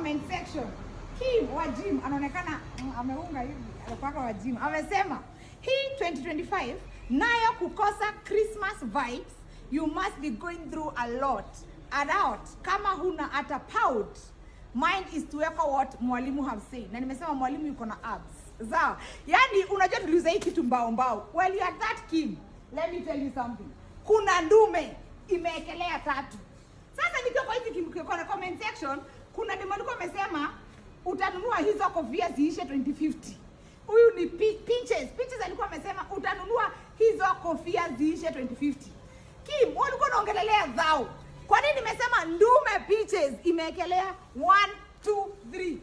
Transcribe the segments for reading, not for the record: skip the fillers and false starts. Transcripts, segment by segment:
comment section. Kim wa gym anaonekana ameunga hivi, alipaka wa gym. Amesema hii 2025 nayo kukosa Christmas vibes, you must be going through a lot. Kama huna hata pout. Mine is to echo what mwalimu have said. Na nimesema mwalimu yuko na abs. Sawa. Yani unajua tuliuza hii kitu mbao. Well, you are that Kim. Let me tell you something. Kuna ndume imeekelea 3. Sasa nikiwa kwa hizi kwa comment section, kuna demo alikuwa amesema utanunua hizo kofia ziishe 2050. Huyu ni Pinches. Pinches alikuwa amesema utanunua hizo kofia ziishe 2050. Kim, walikuwa naongelelea zao. Kwa nini nimesema ndume Pinches imeekelea 1 2 3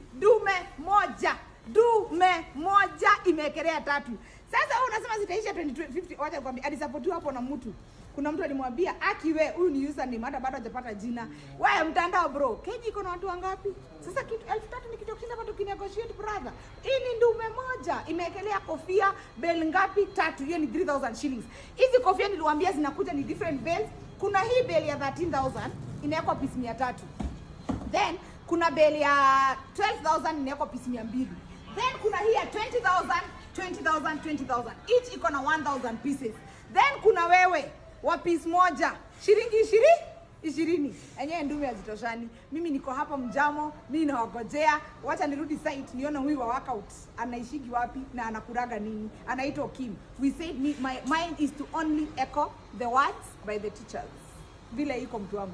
dume moja imeekelea 3. Sasa wewe unasema zitaisha 2050. Wacha nikwambie, alisupportiwa hapo na mtu. Kuna mtu alimwambia akiwe huyu ni username hata bado hajapata jina. Wewe mtandao bro. Keji iko na watu wangapi? Sasa kitu 1000 ni kitu kinda bado kinegotiate brother. Hii ni ndume moja imeekelea kofia bell ngapi? 3. Hiyo ni 3000 shillings. Hizi kofia niliwaambia zinakuja ni different bells. Kuna hii bell ya 13000 inawekwa piece 300. Then kuna bell ya 12000 inawekwa piece 200. Then kuna hii ya 20000 each iko na 1000 pieces. Then kuna wewe wa piece moja shilingi 20. Enyewe ndume hazitoshani. Mimi niko hapa Mjamo, mimi nawagojea. Wacha nirudi site nione huyu wa workout anaishiki wapi na anakuraga nini. Anaitwa Kim. We said mine is to only echo the words by the teachers. Vile iko mtu wangu.